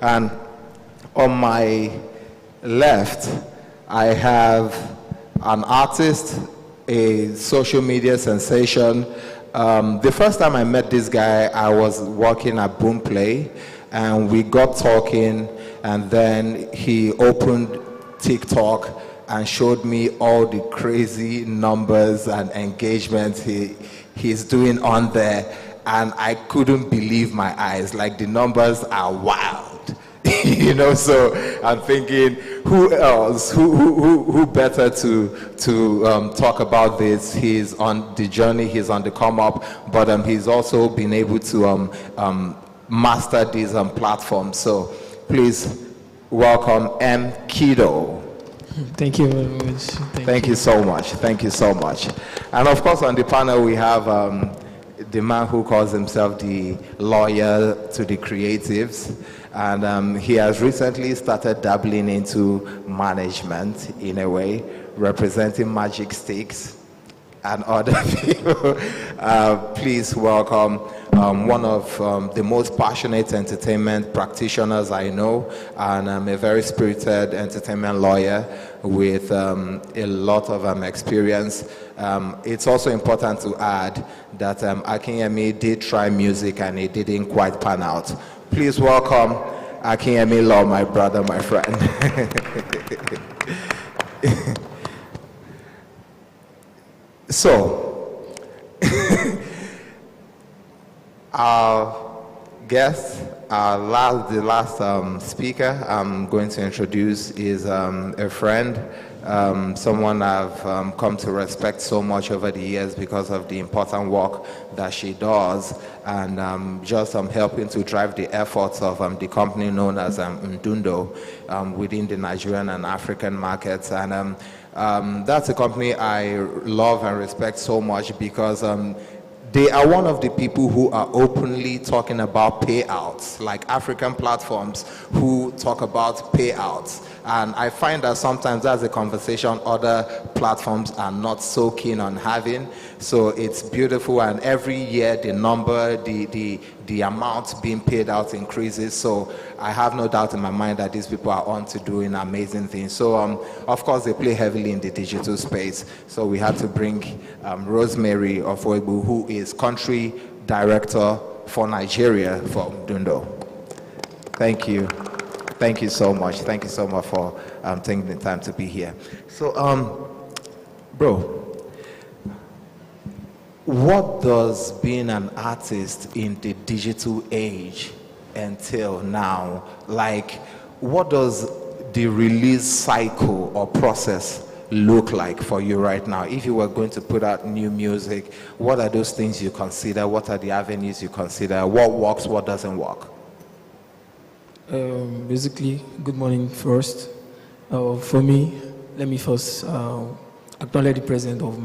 And on my left, I have an artist, a social media sensation. The first time I met this guy, I was working at Boomplay, and we got talking, and then he opened TikTok and showed me all the crazy numbers and engagement he's doing on there, and I couldn't believe my eyes. Like, the numbers are wild. So I'm thinking, who else, who better to talk about this? He's on the journey, he's on the come up, but he's also been able to master these platforms. So please welcome M. Kido. Thank you very much. Thank you so much. Thank you so much. And of course, on the panel we have the man who calls himself the lawyer to the creatives. And he has recently started dabbling into management in a way, representing Magic Sticks and other people. Please welcome one of the most passionate entertainment practitioners I know, and a very spirited entertainment lawyer with a lot of experience. It's also important to add that Akinyemi did try music and it didn't quite pan out. Please welcome Akinyemi Law, my brother, my friend. So, our guest, the last speaker I'm going to introduce is a friend, someone I've come to respect so much over the years because of the important work that she does, and just helping to drive the efforts of the company known as Mdundo within the Nigerian and African markets. And that's a company I love and respect so much because they are one of the people who are openly talking about payouts, like African platforms who talk about payouts. And I find that sometimes that's a conversation other platforms are not so keen on having. So it's beautiful, and every year the number, the amount being paid out increases. So I have no doubt in my mind that these people are on to doing amazing things. So of course they play heavily in the digital space. So we had to bring Rosemary Ofoegbu, who is country director for Nigeria for Mdundo. Thank you. Thank you so much. Thank you so much for taking the time to be here. So, bro, what does being an artist in the digital age entail now? Like, what does the release cycle or process look like for you right now? If you were going to put out new music, what are those things you consider? What are the avenues you consider? What works, what doesn't work? Basically, good morning first. For me, let me first acknowledge the presence of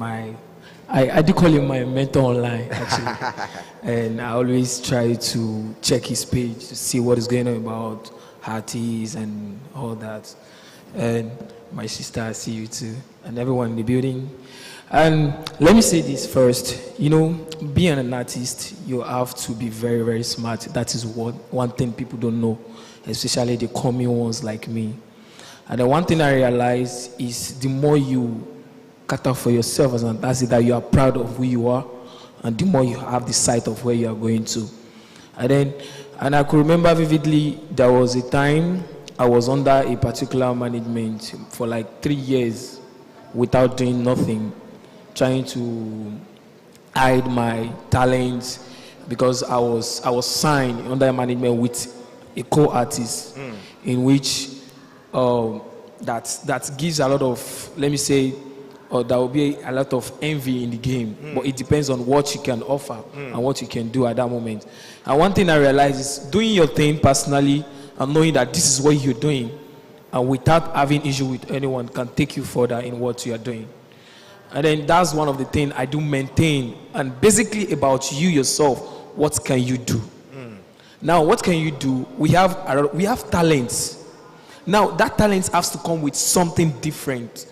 I do call him my mentor online, actually. And I always try to check his page to see what is going on about artists and all that. And my sister, I see you too, and everyone in the building. And let me say this first. Being an artist, you have to be very, very smart. That is one thing people don't know, especially the coming ones like me. And the one thing I realize is the more you cater for yourself as an artist, that you are proud of who you are, and the more you have the sight of where you are going to. And I could remember vividly, there was a time I was under a particular management for like 3 years without doing nothing, trying to hide my talents, because I was signed under a management with a co-artist, in which that gives a lot of, let me say, there will be a lot of envy in the game, but it depends on what you can offer and what you can do at that moment. And one thing I realized is doing your thing personally and knowing that this is what you're doing, and without having issue with anyone, can take you further in what you are doing. And then that's one of the things I do maintain. And basically about you yourself, what can you do? Now, what can you do? We have talents. Now, that talent has to come with something different.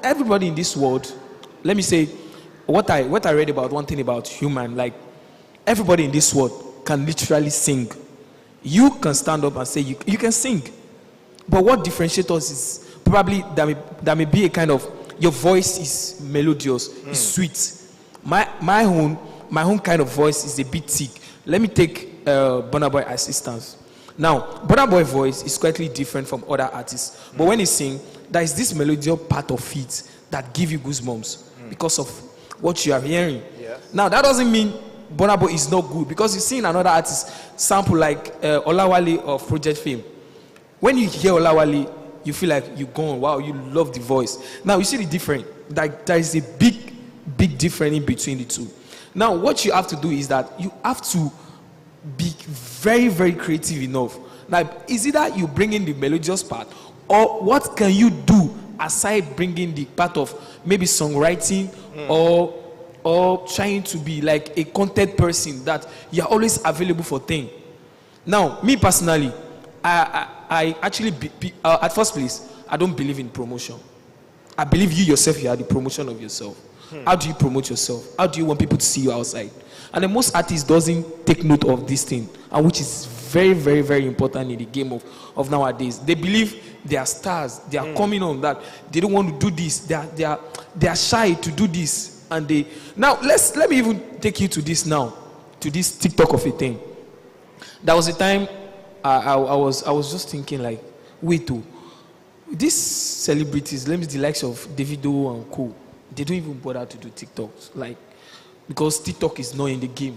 Everybody in this world, let me say, what I read about, one thing about human, like everybody in this world can literally sing. You can stand up and say you can sing. But what differentiates us is probably that may be a kind of, your voice is melodious, is sweet. My own kind of voice is a bit thick. Let me take Burnaboy as instance. Now, Burnaboy voice is slightly different from other artists. But when he sing, there is this melodious part of it that give you goosebumps because of what you are hearing. Yeah. Now, that doesn't mean Burnaboy is not good, because you see another artist sample like Olawale of Project Fame. When you hear Olawale, you feel like you're gone. Wow, you love the voice. Now, you see the difference. Like, there is a big difference in between the two. Now, what you have to do is that you have to be very, very creative enough. Now, is it that you bring in the melodious part, or what can you do aside bringing the part of maybe songwriting or trying to be like a content person that you're always available for things? Now, me personally, I actually, at first place, I don't believe in promotion. I believe you yourself, you are the promotion of yourself. How do you promote yourself? How do you want people to see you outside? And then most artists doesn't take note of this thing, and which is very, very, very important in the game of nowadays. They believe they are stars. They are coming on that. They don't want to do this. They are shy to do this. And they now let me even take you to this now, to this TikTok of a thing. There was a time I was just thinking like, wait, these celebrities, let me the likes of Davido and co, they don't even bother to do TikToks, like, because TikTok is not in the game.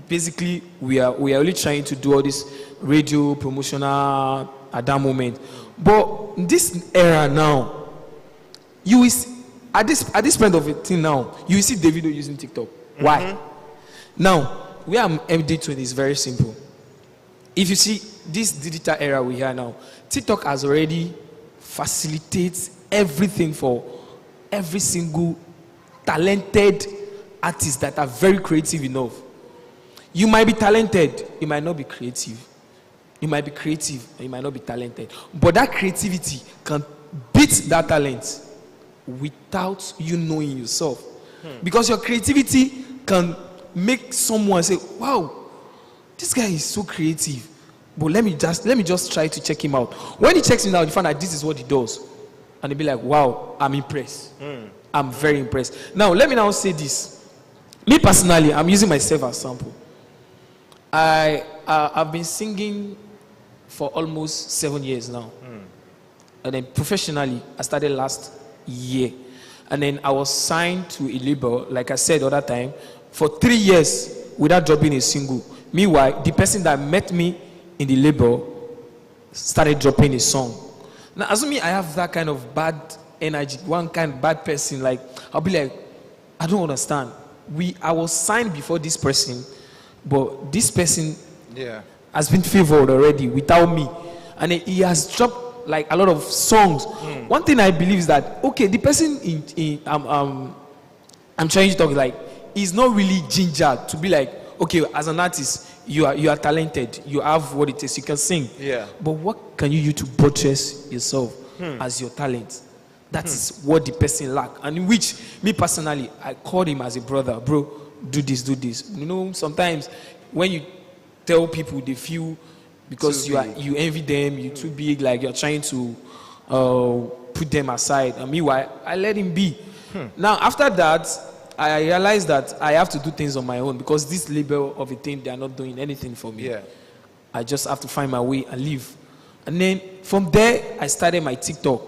Basically, we are only trying to do all this radio promotional at that moment. But in this era now, you will see, at this point of it now, you will see Davido using TikTok. Why? Now, where I'm MD to it is very simple. If you see this digital era we have now, TikTok has already facilitated everything for every single talented artist that are very creative enough. You might be talented, you might not be creative. You might be creative, and you might not be talented. But that creativity can beat that talent without you knowing yourself. Because your creativity can make someone say, wow, this guy is so creative. But let me just try to check him out. When he checks him out, you find out this is what he does. And he'll be like, wow, I'm impressed. I'm very impressed. Now, let me now say this. Me personally, I'm using myself as sample. I've been singing for almost 7 years now. And then professionally, I started last year. And then I was signed to a label, like I said the other time, for 3 years without dropping a single. Meanwhile, the person that met me in the label started dropping a song. Now, assuming I have that kind of bad energy, one kind of bad person, like, I'll be like, I don't understand. I was signed before this person, but this person has been favored already without me. And he has dropped like a lot of songs. One thing I believe is that, okay, the person I'm trying to talk like, is not really ginger to be like, okay, as an artist, you are talented, you have what it takes, you can sing. Yeah. But what can you use to buttress yourself as your talent? That is what the person lack. And in which, me personally, I called him as a brother. Bro, do this, do this. You know, sometimes when you tell people, they feel because you envy them, you're too big, like you're trying to put them aside. And meanwhile, I let him be. Now, after that, I realized that I have to do things on my own, because this label of a thing, they are not doing anything for me. Yeah. I just have to find my way and live. And then from there, I started my TikTok.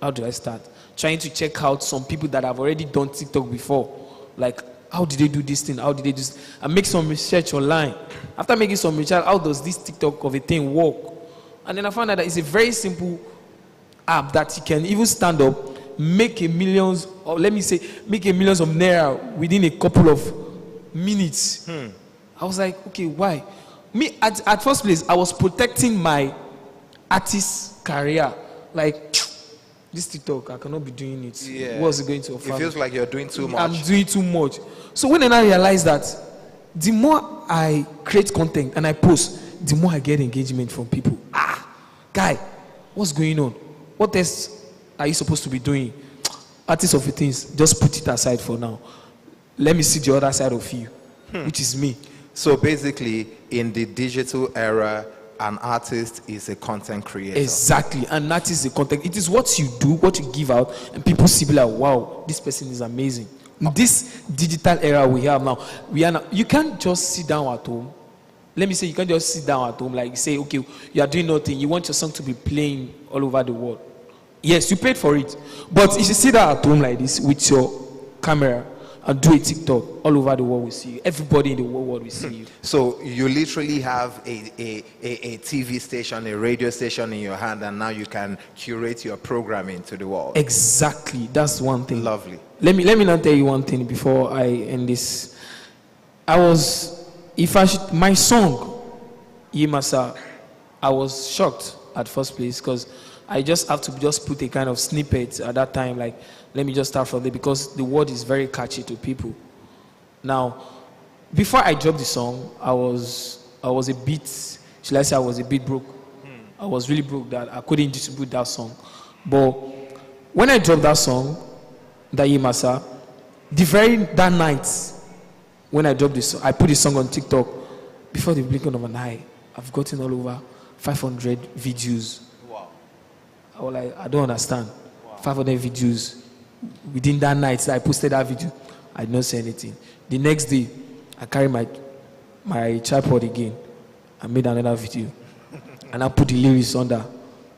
How do I start? Trying to check out some people that have already done TikTok before. Like, how did they do this thing? How did they do this? And make some research online. After making some research, how does this TikTok of a thing work? And then I found out that it's a very simple app that you can even stand up, make a millions, or let me say, make a millions of naira within a couple of minutes. I was like, okay, why? Me, at first place, I was protecting my artist career. Like, this TikTok, I cannot be doing it. Yeah. What's it going to offer? It feels like you're doing too much. I'm doing too much. So when I realized that, the more I create content and I post, the more I get engagement from people. Guy, what's going on? What else are you supposed to be doing? Artists of the things, just put it aside for now. Let me see the other side of you, which is me. So basically, in the digital era, an artist is a content creator. Exactly. An artist is a content. It is what you do, what you give out, and people see like, wow, this person is amazing. In this digital era we have now, you can't just sit down at home. Let me say, you can't just sit down at home, like say, okay, you are doing nothing. You want your song to be playing all over the world. Yes, you paid for it. But if you sit down at home like this with your camera and do a TikTok, all over the world will see you. Everybody in the whole world will see you. So you literally have a TV station, a radio station in your hand, and now you can curate your programming to the world. Exactly. That's one thing. Lovely. Let me now tell you one thing before I end this. My song, Yimasa, I was shocked at first place because I just have to just put a kind of snippet at that time, like, let me just start from there because the word is very catchy to people. Now, before I dropped the song, I was a bit, should I say I was a bit broke. I was really broke that I couldn't distribute that song. But when I dropped that song, that Yimasa, that night, when I dropped this, I put the song on TikTok. Before the blinking of an eye, I've gotten all over 500 videos. Wow. I was like, I don't understand. Wow. 500 videos. Within that night that I posted that video, I did not say anything. The next day, I carried my tripod again. I made another video. And I put the lyrics under.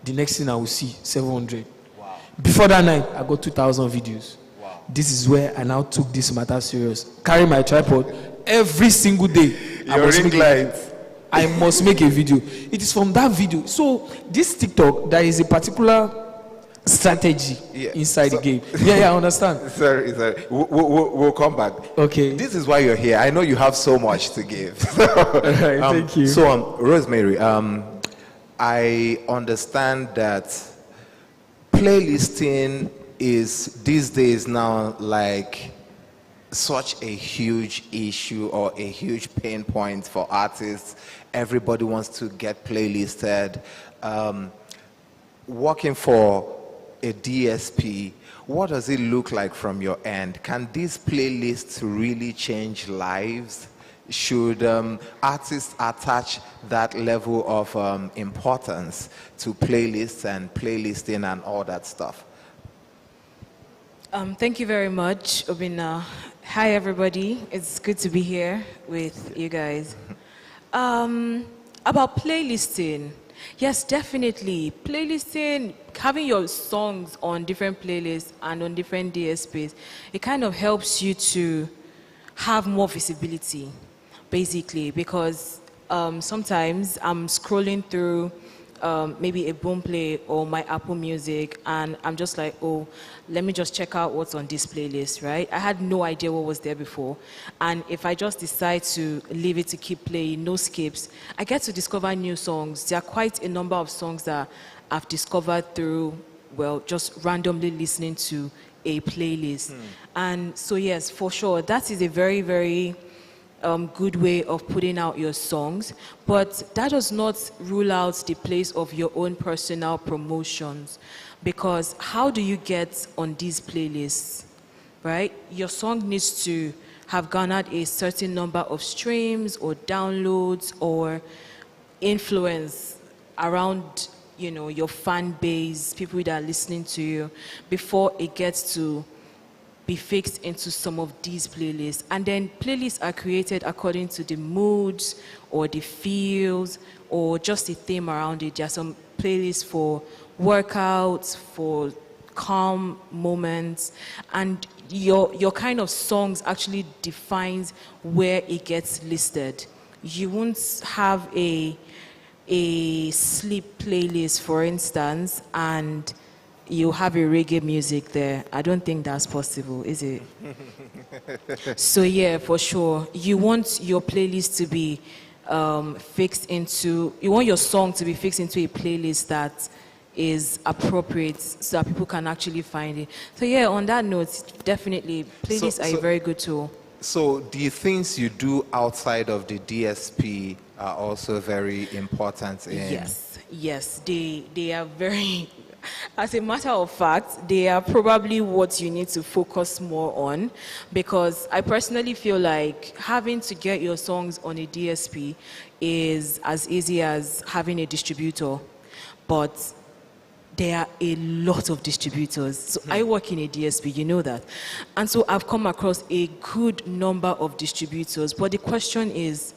The next thing I will see, 700. Wow. Before that night, I got 2,000 videos. Wow. This is where I now took this matter serious. Carry my tripod every single day. I must make a video. It is from that video. So this TikTok, there is a particular strategy inside the game. Yeah, I understand. Sorry. We'll come back. Okay. This is why you're here. I know you have so much to give. Right, thank you. So, Rosemary, I understand that playlisting is these days now like such a huge issue or a huge pain point for artists. Everybody wants to get playlisted. Working for a DSP, what does it look like from your end? Can these playlists really change lives? Should artists attach that level of importance to playlists and playlisting and all that stuff? Thank you very much, Obina. Hi, everybody. It's good to be here with you guys. About playlisting. Yes, definitely. Playlisting, having your songs on different playlists and on different DSPs, it kind of helps you to have more visibility, basically, because sometimes I'm scrolling through maybe a Boomplay or my Apple Music, and I'm just like, oh, let me just check out what's on this playlist, right? I had no idea what was there before, and if I just decide to leave it to keep playing, no skips, I get to discover new songs. There are quite a number of songs that I've discovered through, well, just randomly listening to a playlist. And so yes, for sure, that is a very, very good way of putting out your songs, but that does not rule out the place of your own personal promotions, because how do you get on these playlists, right? Your song needs to have garnered a certain number of streams or downloads or influence around, you know, your fan base, people that are listening to you, before it gets to be fixed into some of these playlists. And then playlists are created according to the moods or the feels or just the theme around it. There are some playlists for workouts, for calm moments, and your kind of songs actually defines where it gets listed. You won't have a sleep playlist, for instance, and you have a reggae music there. I don't think that's possible, is it? So yeah, for sure. You want your playlist to be you want your song to be fixed into a playlist that is appropriate so that people can actually find it. So yeah, on that note, definitely, playlists are a very good tool. So the things you do outside of the DSP are also very important in... Yes, they are very... As a matter of fact, they are probably what you need to focus more on, because I personally feel like having to get your songs on a DSP is as easy as having a distributor. But there are a lot of distributors. So I work in a DSP, you know that. And so I've come across a good number of distributors. But the question is,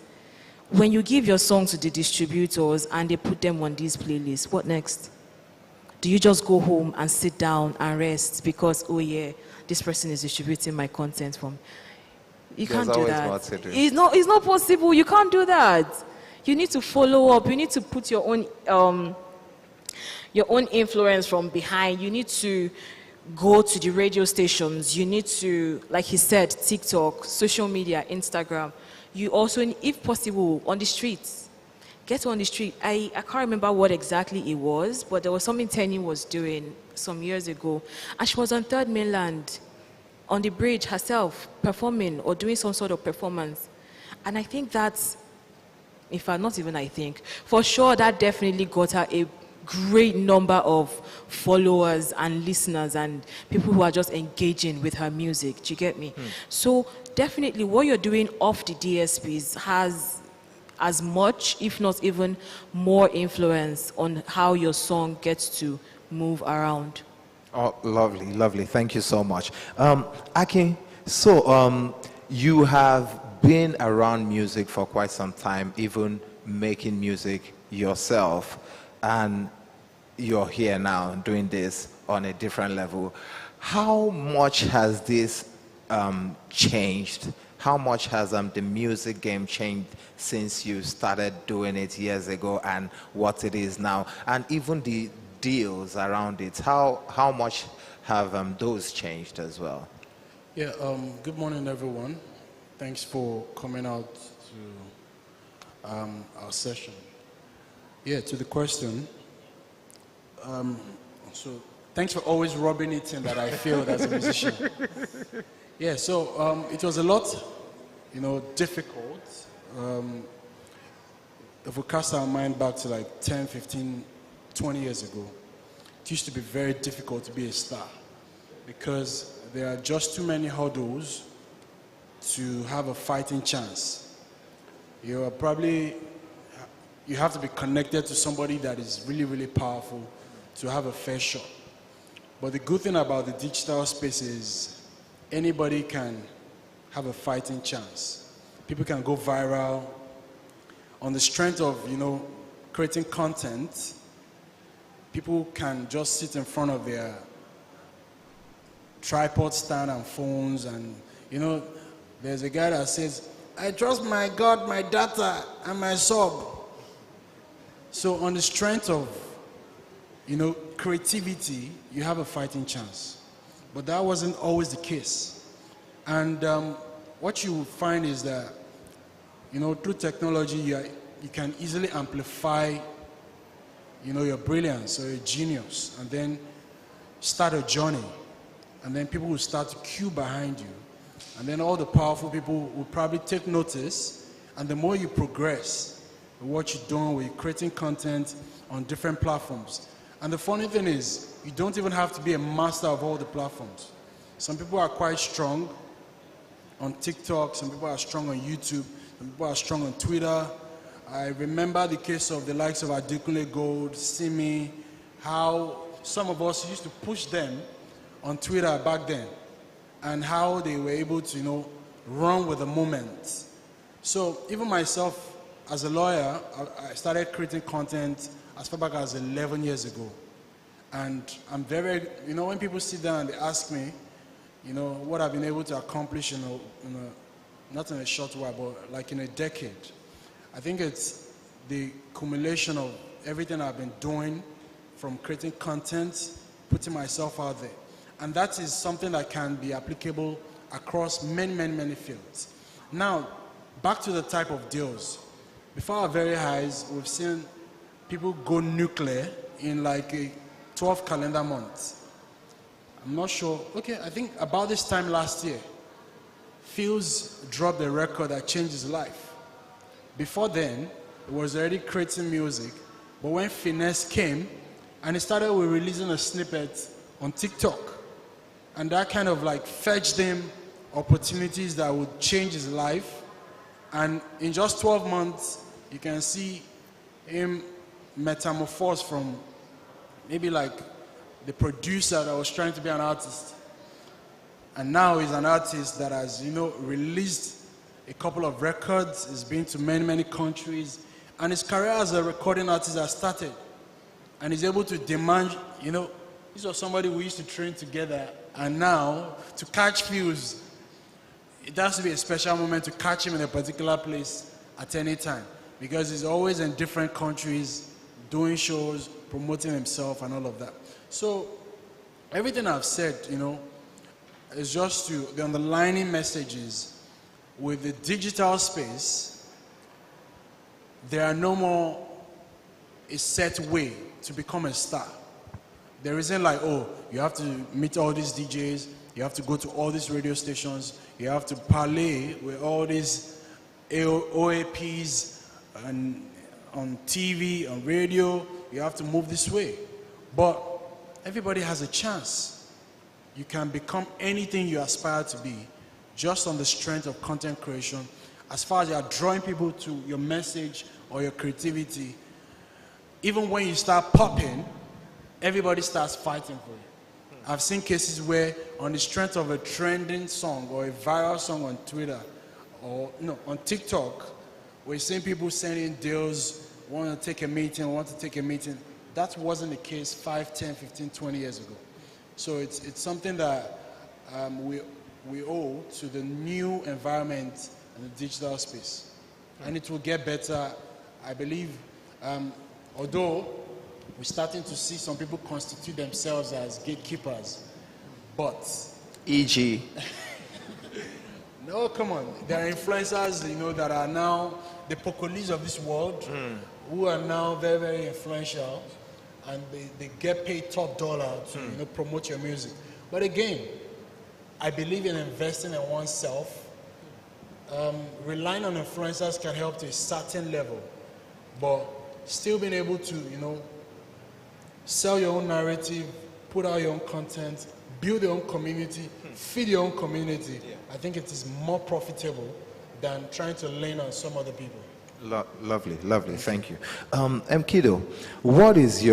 when you give your songs to the distributors and they put them on these playlists, what next? Do you just go home and sit down and rest because, oh yeah, this person is distributing my content from? You There's can't do always that. more to do. It's not possible. You can't do that. You need to follow up. You need to put your own influence from behind. You need to go to the radio stations. You need to, like he said, TikTok, social media, Instagram. You also, if possible, on the streets. Get on the street. I can't remember what exactly it was, but there was something Tenny was doing some years ago. And she was on Third Mainland, on the bridge herself, performing or doing some sort of performance. And I think that's, in fact, not even I think, for sure that definitely got her a great number of followers and listeners and people who are just engaging with her music. Do you get me? So definitely what you're doing off the DSPs has as much, if not even more influence on how your song gets to move around. Oh, lovely, lovely. Thank you so much. Aki, so you have been around music for quite some time, even making music yourself, and you're here now doing this on a different level. How much has this changed? How much has the music game changed since you started doing it years ago and what it is now? And even the deals around it, how much have those changed as well? Yeah, good morning, everyone. Thanks for coming out to our session. Yeah, to the question. So thanks for always rubbing it in that I failed as a musician. Yeah, so it was a lot, difficult. If we cast our mind back to like 10, 15, 20 years ago, it used to be very difficult to be a star because there are just too many hurdles to have a fighting chance. You have to be connected to somebody that is really, really powerful to have a fair shot. But the good thing about the digital space is anybody can have a fighting chance. People can go viral on the strength of, creating content. People can just sit in front of their tripod stand and phones and, there's a guy that says, I trust my God, my data, and my sub. So on the strength of, creativity, you have a fighting chance. But that wasn't always the case. And what you find is that, through technology, you can easily amplify, your brilliance or your genius, and then start a journey. And then people will start to queue behind you. And then all the powerful people will probably take notice. And the more you progress with what you're doing, with creating content on different platforms. And the funny thing is, you don't even have to be a master of all the platforms. Some people are quite strong on TikTok, some people are strong on YouTube, some people are strong on Twitter. I remember the case of the likes of Adekunle Gold, Simi, how some of us used to push them on Twitter back then, and how they were able to, run with the moment. So even myself, as a lawyer, I started creating content as far back as 11 years ago. And I'm very, when people sit down and they ask me, what I've been able to accomplish not in a short while, but like in a decade. I think it's the accumulation of everything I've been doing, from creating content, putting myself out there. And that is something that can be applicable across many, many, many fields. Now, back to the type of deals. Before our very highs, we've seen people go nuclear in like a 12 calendar months. I'm not sure. Okay, I think about this time last year, Fields dropped a record that changed his life. Before then, he was already creating music, but when Finesse came, And he started with releasing a snippet on TikTok. And that kind of like fetched him opportunities that would change his life. And in just 12 months, you can see him metamorphose from maybe like the producer that was trying to be an artist. And now he's an artist that has, released a couple of records. He's been to many, many countries. And his career as a recording artist has started. And he's able to demand, this was somebody we used to train together. And now, to catch views, it has to be a special moment to catch him in a particular place at any time. Because he's always in different countries, doing shows, promoting himself and all of that. So, everything I've said, is just the underlining messages with the digital space. There are no more a set way to become a star. There isn't like, oh, you have to meet all these DJs, you have to go to all these radio stations, you have to parlay with all these OAPs and on TV, on radio, you have to move this way. But everybody has a chance. You can become anything you aspire to be just on the strength of content creation. As far as you are drawing people to your message or your creativity, even when you start popping, everybody starts fighting for you. I've seen cases where on the strength of a trending song or a viral song on Twitter or on TikTok, we're seeing people sending deals, want to take a meeting. That wasn't the case 5, 10, 15, 20 years ago. So it's something that we owe to the new environment and the digital space. And it will get better, I believe, although we're starting to see some people constitute themselves as gatekeepers. But E.g. No, come on. There are influencers, that are now the Pocolis of this world, who are now very, very influential, and they get paid top dollar to promote your music. But again, I believe in investing in oneself. Relying on influencers can help to a certain level, but still being able to, sell your own narrative, put out your own content, build your own community, feed your own community. Yeah. I think it is more profitable than trying to lean on some other people. Lovely, thank you. Mkido, what is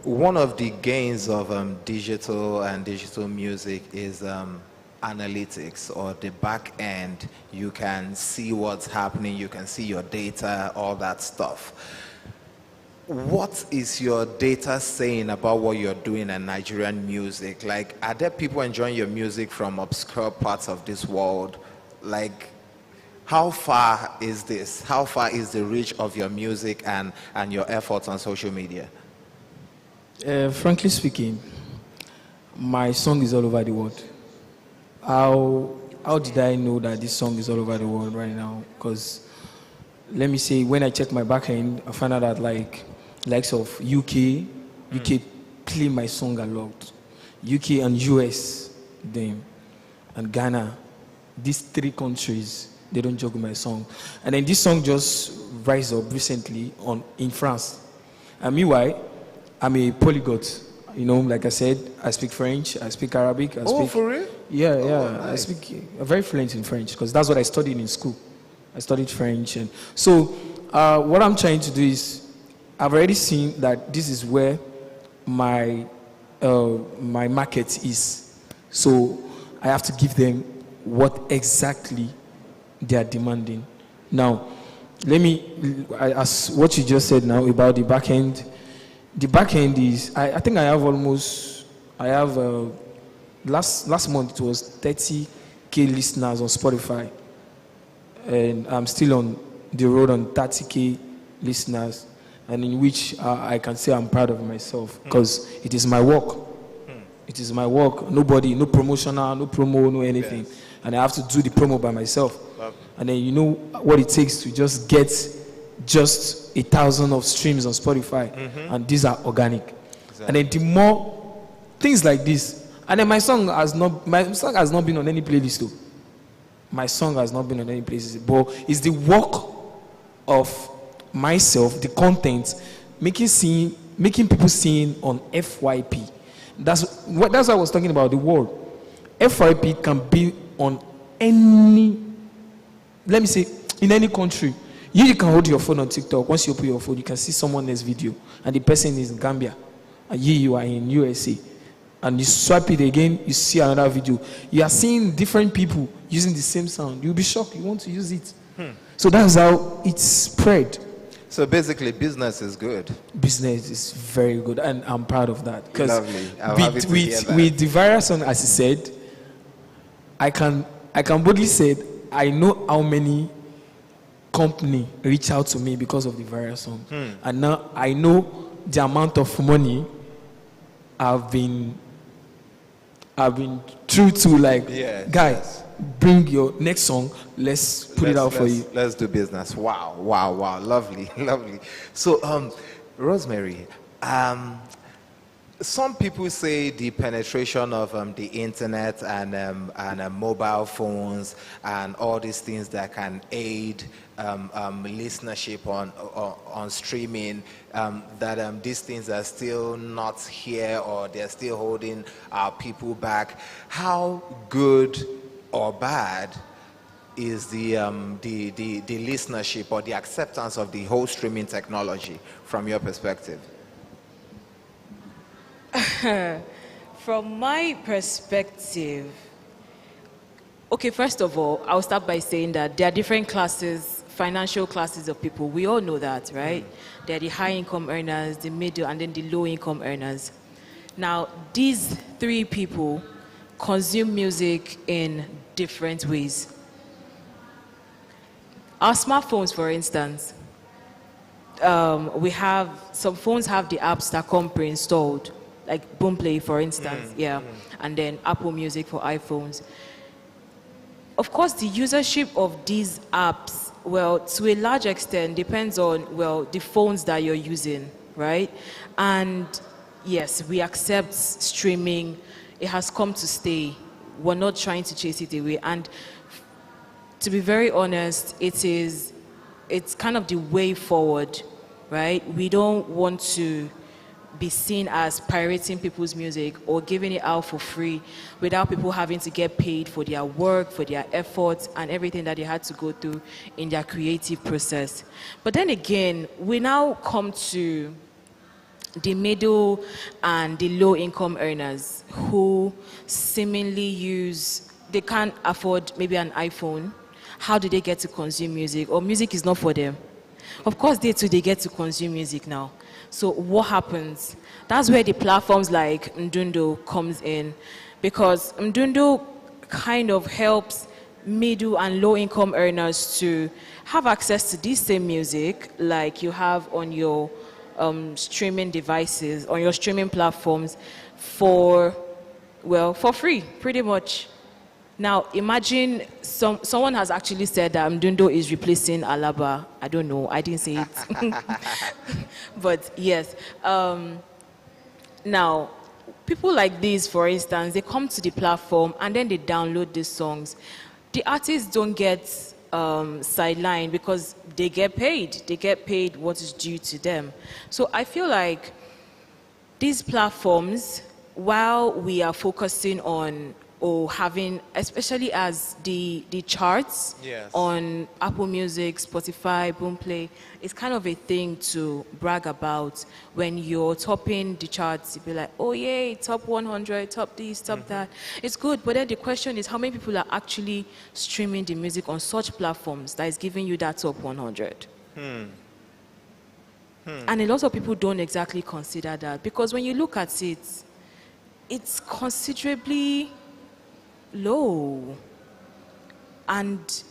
one of the gains of digital and digital music is analytics, or the back end. You can see what's happening, you can see your data, all that stuff. What is your data saying about what you're doing in Nigerian music? Like, are there people enjoying your music from obscure parts of this world? Like, how far is this? How far is the reach of your music and your efforts on social media? Frankly speaking, my song is all over the world. How did I know that this song is all over the world right now? Because let me say, when I check my back end, I found out that likes of UK play my song a lot. UK and US, them, and Ghana, these 3 countries, they don't joke with my song. And then this song just rise up recently in France. And meanwhile, I'm a polyglot. Like I said, I speak French, I speak Arabic. For real? Yeah. Nice. I speak very fluent in French because that's what I studied in school. I studied French. And so what I'm trying to do is, I've already seen that this is where my market is. So I have to give them what exactly they are demanding. Now, as what you just said now about the back end. The back end is, I think I have last month it was 30K listeners on Spotify. And I'm still on the road on 30K listeners. And in which I can say I'm proud of myself because it is my work. It is my work. Nobody, no promotional, no promo, no anything. Yes. And I have to do the promo by myself. And then you know what it takes to just get just 1,000 of streams on Spotify. And these are organic. Exactly. And then the more things like this. And then my song has not been on any playlist though. My song has not been on any playlist. But it's the work of myself, the content, making seeing making people sing on FYP. That's what I was talking about, the word. FYP can be on any, let me say, in any country. You can hold your phone on TikTok. Once you open your phone, you can see someone else's video, and the person is in Gambia, and you are in USA. And you swipe it again, you see another video. You are seeing different people using the same sound. You'll be shocked. You want to use it. So that's how it's spread. So basically, business is good. Business is very good, and I'm proud of that. Lovely. I'm happy to hear that. With the viral song, as he said, I can boldly say I know how many company reach out to me because of the viral song, and now I know the amount of money I've been true to, like, guys, bring your next song, let's put it out for you. Let's do business. Wow, lovely, lovely. So, Rosemary, some people say the penetration of the internet and mobile phones and all these things that can aid listenership on streaming, that these things are still not here, or they're still holding our people back. How good or bad is the listenership or the acceptance of the whole streaming technology from your perspective? From my perspective, okay, first of all, I'll start by saying that there are different classes, financial classes of people. We all know that, right? There are the high income earners, the middle, and then the low income earners. Now, these three people consume music in different ways. Our smartphones, for instance, we have, some phones have the apps that come pre-installed, like Boomplay, for instance, and then Apple Music for iPhones. Of course, the usership of these apps, well, to a large extent, depends on, well, the phones that you're using, right? And yes, we accept streaming. It has come to stay. We're not trying to chase it away. And to be very honest, it's kind of the way forward, right? We don't want to be seen as pirating people's music or giving it out for free without people having to get paid for their work, for their efforts, and everything that they had to go through in their creative process. But then again, we now come to the middle and the low income earners who seemingly they can't afford maybe an iPhone. How do they get to consume music? Or music is not for them. Of course, they get to consume music now. So what happens? That's where the platforms like Mdundo comes in, because Mdundo kind of helps middle and low income earners to have access to this same music like you have on your streaming devices, on your streaming platforms for free, pretty much. Now, imagine someone has actually said that Mdundo is replacing Alaba. I don't know. I didn't say it. But yes. Now, people like this, for instance, they come to the platform and then they download these songs. The artists don't get sidelined because they get paid. They get paid what is due to them. So I feel like these platforms, while we are focusing on or having, especially as the charts on Apple Music, Spotify, Boomplay, it's kind of a thing to brag about. When you're topping the charts, you'll be like, oh yay, top 100, top this, top that. It's good, but then the question is how many people are actually streaming the music on such platforms that is giving you that top 100? And a lot of people don't exactly consider that, because when you look at it, it's considerably low. And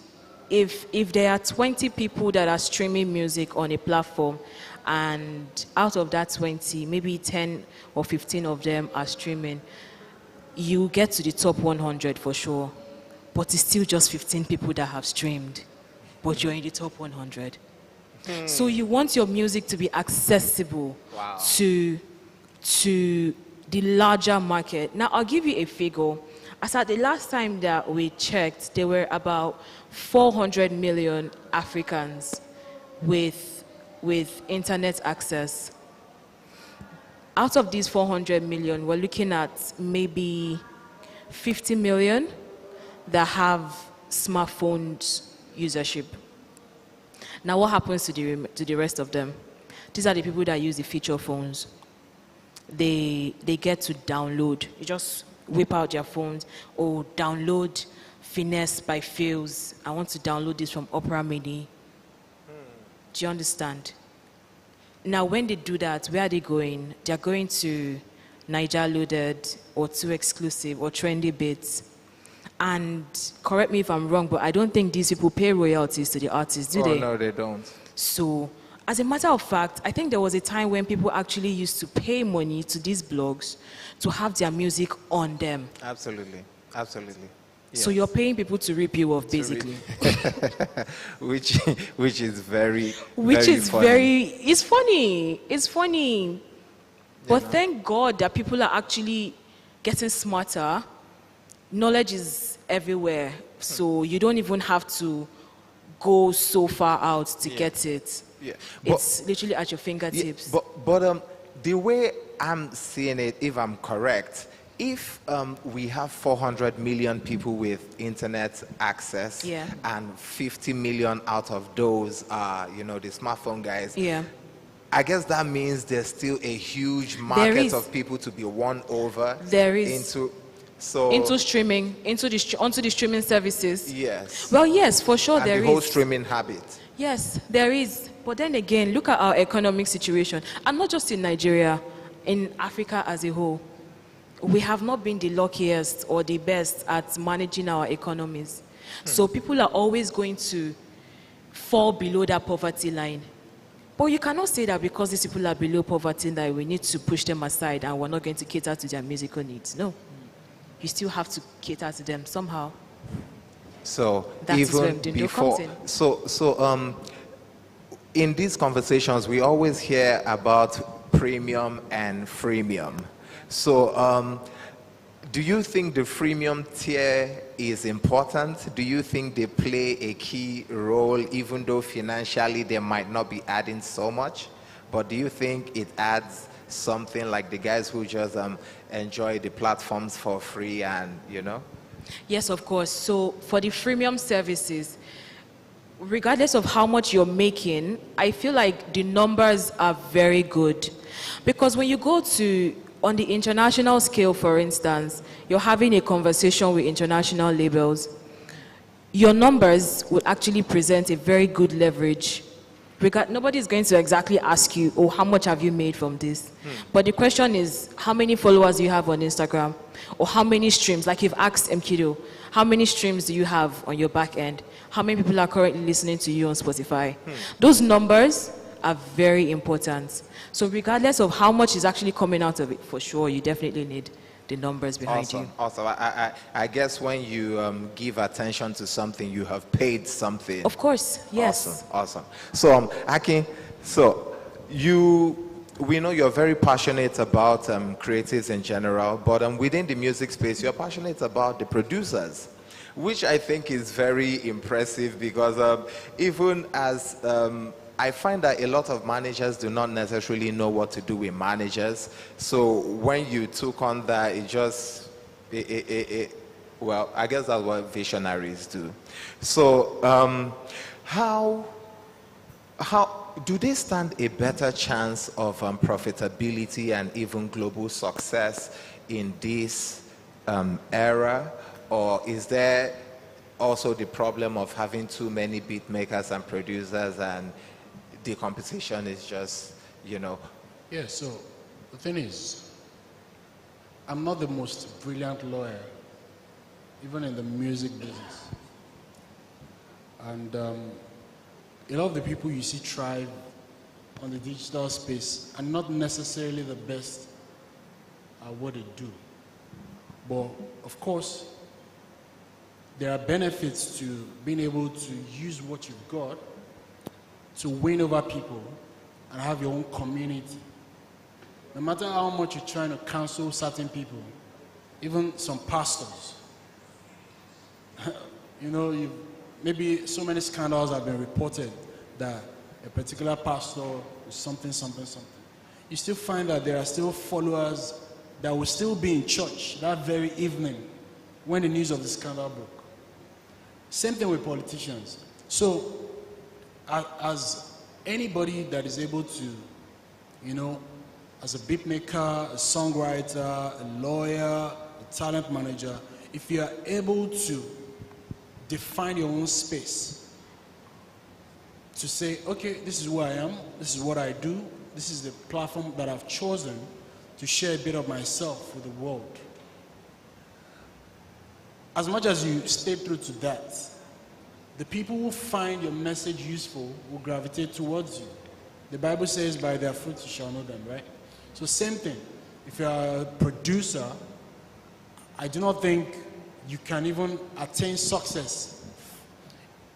if there are 20 people that are streaming music on a platform, and out of that 20, maybe 10 or 15 of them are streaming, you get to the top 100 for sure. But it's still just 15 people that have streamed, but you're in the top 100. So you want your music to be accessible to the larger market. Now, I'll give you a figure. As at the last time that we checked, there were about 400 million Africans with internet access. out of these 400 million, we're looking at maybe 50 million that have smartphones usership. Now, what happens to the rest of them? These are the people that use the feature phones. They get to download. You just whip out their phones or download Finesse by Fields. I want to download this from Opera Mini. Do you understand? Now, when they do that, where are they going? They're going to Niger Loaded or Too Exclusive or Trendy Bits. And correct me if I'm wrong, but I don't think these people pay royalties to the artists, do they? No, they don't. So, as a matter of fact, I think there was a time when people actually used to pay money to these blogs to have their music on them. Absolutely, absolutely. So Yes. you're paying people to rip you off, basically. which is very, Which very is funny. it's funny. It's funny. But thank God that people are actually getting smarter. Knowledge is everywhere. So you don't even have to go so far out to get it. Yeah. It's literally at your Yeah, fingertips. but the way I'm seeing it, if I'm correct, if we have 400 million people with internet access, Yeah. and 50 million out of those are, the smartphone guys, Yeah. I guess that means there's still a huge market is. of people to be won over. There is. Into Streaming, onto the streaming services. yes. Well, yes, for sure and there the whole is. streaming habit. Yes, there is. But then again, look at our economic situation. And not just in Nigeria, in Africa as a whole. We have not been the luckiest or the best at managing our economies. So people are always going to fall below that poverty line. But you cannot say that because these people are below poverty that we need to push them aside and we're not going to cater to their musical needs. No. You still have to cater to them somehow. So That is where even Mdindo before, comes in. so in these conversations, we always hear about premium and freemium. So do you think the freemium tier is important? Do you think they play a key role, even though financially they might not be adding so much? But do you think it adds something, like the guys who just enjoy the platforms for free and, Yes, of course. So for the freemium services, regardless of how much you're making, I feel like the numbers are very good. Because when you go to, on the international scale, for instance, you're having a conversation with international labels, your numbers will actually present a very good leverage. Nobody is going to exactly ask you, oh, how much have you made from this? But the question is, how many followers do you have on Instagram? Or how many streams? Like you've asked Mkido, how many streams do you have on your back end? How many people are currently listening to you on Spotify? Those numbers are very important. So regardless of how much is actually coming out of it, for sure, you definitely need the numbers behind you. Awesome. I guess when you give attention to something, you have paid something. Of course, yes. Awesome. So, Akin, we know you're very passionate about creatives in general, but within the music space, you're passionate about the producers, which I think is very impressive because even as I find that a lot of managers do not necessarily know what to do with managers. So when you took on that, well, I guess that's what visionaries do. So how do they stand a better chance of profitability and even global success in this era? Or is there also the problem of having too many beat makers and producers and the competition is just, Yeah, so the thing is, I'm not the most brilliant lawyer, even in the music business. And a lot of the people you see thrive on the digital space are not necessarily the best at what they do. But of course, there are benefits to being able to use what you've got to win over people and have your own community. No matter how much you're trying to counsel certain people, even some pastors, maybe so many scandals have been reported that a particular pastor is something. you still find that there are still followers that will still be in church that very evening when the news of the scandal broke. Same thing with politicians. So, as anybody that is able to, you know, as a beat maker, a songwriter, a lawyer, a talent manager, if you are able to define your own space, to say, okay, this is who I am, this is what I do, this is the platform that I've chosen to share a bit of myself with the world. As much as you stay true to that, the people who find your message useful will gravitate towards you. The Bible says, by their fruits you shall know them, right? So same thing. If you are a producer, I do not think you can even attain success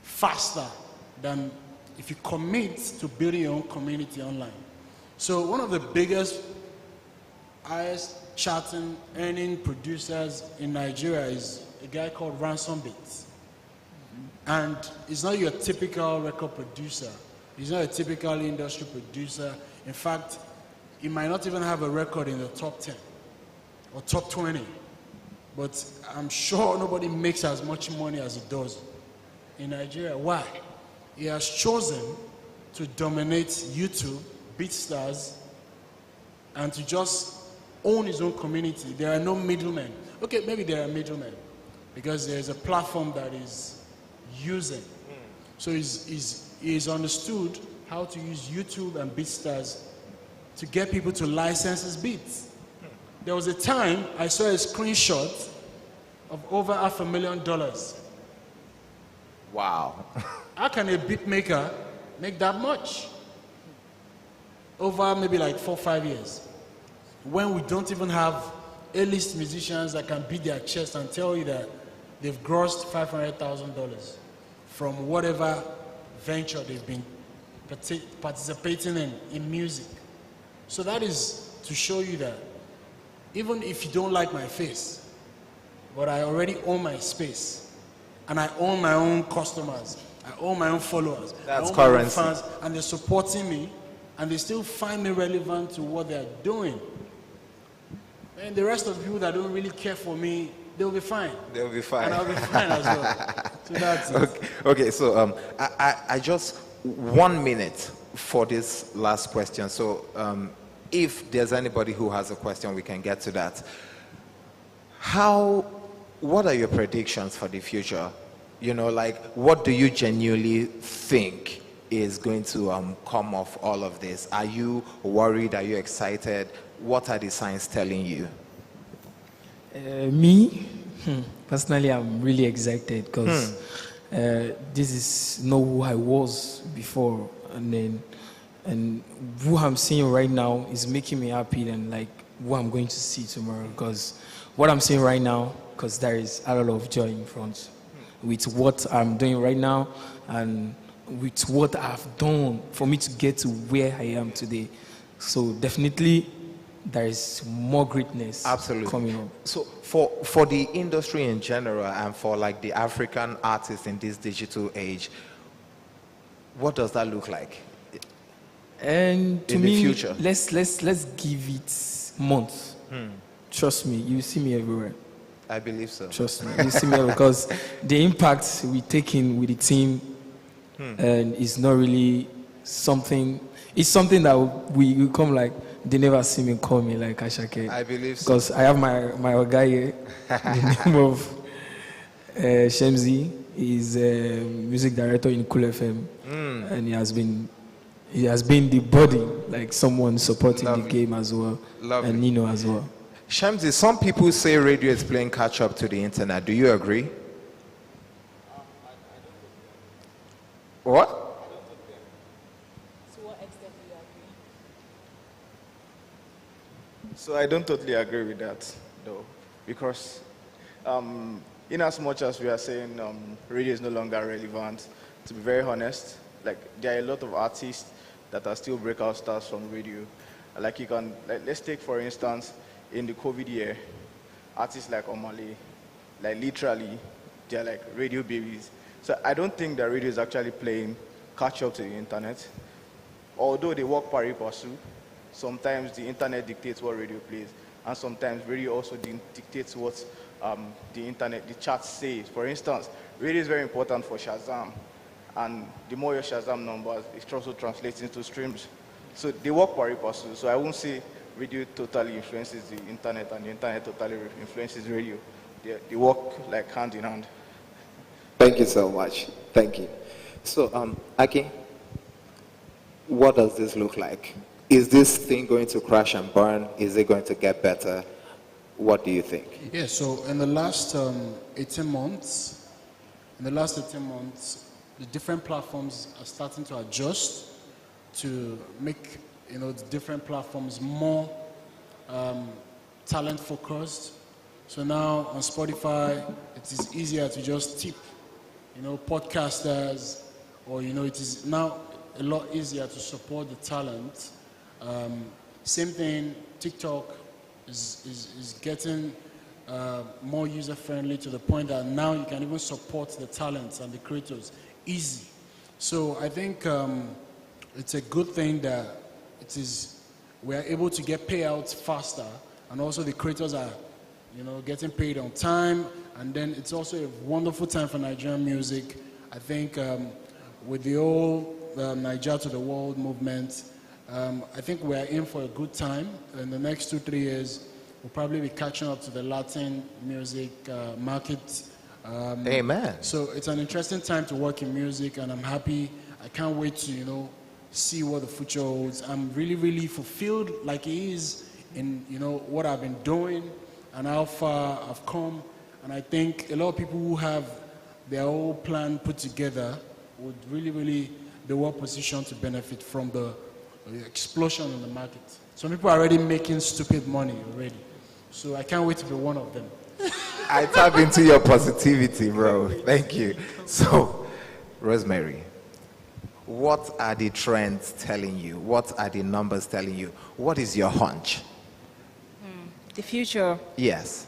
faster than if you commit to building your own community online. So one of the biggest, highest charting, earning producers in Nigeria is a guy called Ransom Beats. And he's not your typical record producer. He's not a typical industry producer. In fact, he might not even have a record in the top 10 or top 20. But I'm sure nobody makes as much money as he does in Nigeria. Why? He has chosen to dominate YouTube, BeatStars, and to just own his own community. There are no middlemen. Okay, maybe there are middlemen because there's a platform that is using. So he's understood how to use YouTube and BeatStars to get people to license his beats. There was a time I saw a screenshot of over $500,000. Wow. How can a beat maker make that much? Over maybe like 4 or 5 years. When we don't even have A-list musicians that can beat their chest and tell you that they've grossed $500,000 from whatever venture they've been participating in music. So that is to show you that even if you don't like my face, but I already own my space, and I own my own customers, I own my own followers, that's I own currency. my own fans, and they're supporting me, and they still find me relevant to what they're doing. And the rest of the people that don't really care for me, they'll be fine. They'll be fine. And I'll be fine as well. So that's it. Okay, so I just 1 minute for this last question. So if there's anybody who has a question, we can get to that. What are your predictions for the future? You know, like, what do you genuinely think is going to come of all of this? Are you worried? Are you excited? What are the signs telling you? Me, personally, I'm really excited because this is not who I was before, and who I'm seeing right now is making me happy than like who I'm going to see tomorrow. Because what I'm seeing right now, because there is a lot of joy in front with what I'm doing right now and with what I've done for me to get to where I am today. So definitely there is more greatness coming up. So for the industry in general and for like the African artists in this digital age, what does that look like? And to in me, the future? let's give it months. Trust me, you see me everywhere. I believe so. Trust me, you see me everywhere because the impact we take in with the team and is not really something. It's something that we come like they never see me call me like Ashake. I believe so. Because I have my guy here, the name of Shemzi. He's a music director in Cool FM, and he has been the body, like someone supporting the game as well, and Nino as well. Shamsi, some people say radio is playing catch up to the internet. Do you agree? What? To what extent do you agree? So I don't totally agree with that, though, because in as much as we are saying radio is no longer relevant, to be very honest, like there are a lot of artists that are still breakout stars from radio. Like you can, let's take for instance, in the COVID year, artists like Omale, like literally, they're like radio babies. So I don't think that radio is actually playing catch up to the internet, although they work pari passu. sometimes the internet dictates what radio plays, and sometimes radio also dictates what the internet, the charts say. For instance, radio is very important for Shazam, and the more your Shazam numbers, it also translates into streams. So they work pari passu. So I won't say radio totally influences the internet and the internet totally influences radio. They work like hand in hand. Thank you so much. Thank you. So, Aki, what does this look like? Is this thing going to crash and burn? Is it going to get better? What do you think? Yeah, so in the last 18 months, the different platforms are starting to adjust to make the different platforms more talent focused. So now on Spotify, it is easier to just tip, podcasters, or it is now a lot easier to support the talent. Same thing, TikTok is getting more user friendly to the point that now you can even support the talents and the creators easy. So I think it's a good thing that we are able to get payouts faster, and also the creators are getting paid on time, and then it's also a wonderful time for Nigerian music. I think with the whole Niger to the world movement, I think we are in for a good time. In the next 2-3 years, we'll probably be catching up to the Latin music market. Amen. So it's an interesting time to work in music, and I'm happy. I can't wait to see what the future holds. I'm really, really fulfilled, like it is, in what I've been doing and how far I've come. And I think a lot of people who have their whole plan put together would really, really be well positioned to benefit from the explosion in the market. Some people are already making stupid money already. So I can't wait to be one of them. I tap into your positivity, bro. Thank you. So, Rosemary, what are the trends telling you? What are the numbers telling you? What is your hunch? The future. Yes.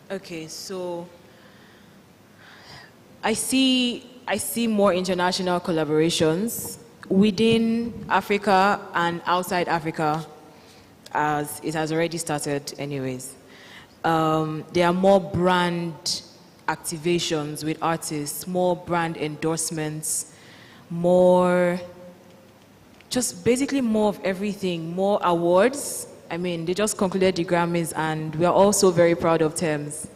Okay, so I see more international collaborations within Africa and outside Africa, as it has already started anyways. There are more brand activations with artists, more brand endorsements, just basically more of everything, more awards. I mean, they just concluded the Grammys, and we are also very proud of Thames.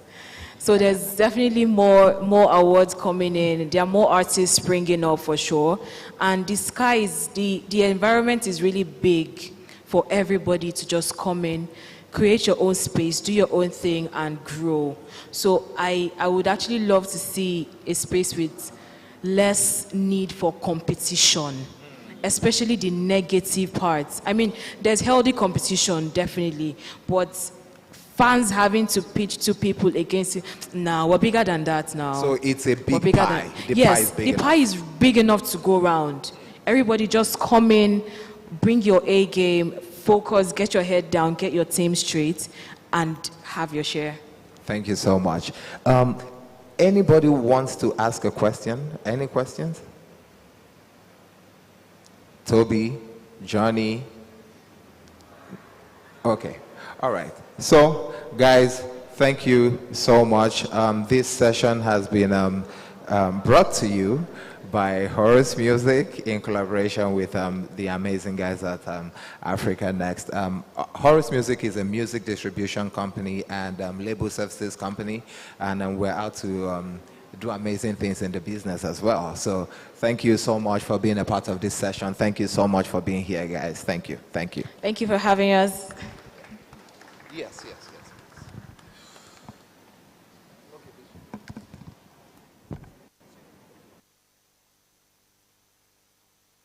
So there's definitely more awards coming in. There are more artists springing up for sure. And the environment is really big for everybody to just come in, create your own space, do your own thing, and grow. So I would actually love to see a space with less need for competition, especially the negative parts. I mean, there's healthy competition, definitely, but fans having to pitch to people against it, nah, we're bigger than that now. So it's a big pie. Yes, the pie is big enough to go around. Everybody just come in, bring your A game, focus, get your head down, get your team straight, and have your share. Thank you so much. Anybody wants to ask a question? Any questions? Toby, Johnny. Okay, all right. So, guys, thank you so much. This session has been brought to you by Horus Music in collaboration with the amazing guys at Africa Next. Horus Music is a music distribution company and label services company, and we're out to do amazing things in the business as well. So thank you so much for being a part of this session. Thank you so much for being here, guys. Thank you. Thank you. Thank you for having us. Yes, yes.